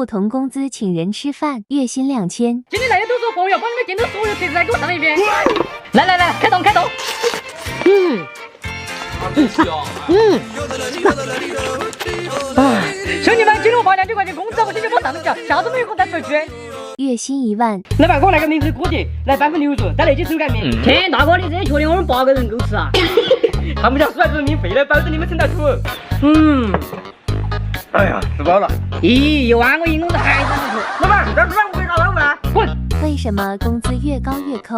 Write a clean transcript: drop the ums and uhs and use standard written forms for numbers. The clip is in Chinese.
不同工资请人吃饭，月薪2000。今天那些都是我朋友，把你们店头所有帖子来给我上一遍。来来来，开动开动。兄弟们，今天我发2千块钱工资，我今天我上得下，下周没有空再出去。月薪1万。来吧，给我来个明子锅底，来半份牛肉，再来几手擀面。天，大哥，你这确定我们8个人够吃啊？他们家甩子免费的，保证你们撑得住。哎呀，吃饱了。咦，1万个银工资还涨不出。老板，这2万500咋老板？滚！为什么工资越高越抠？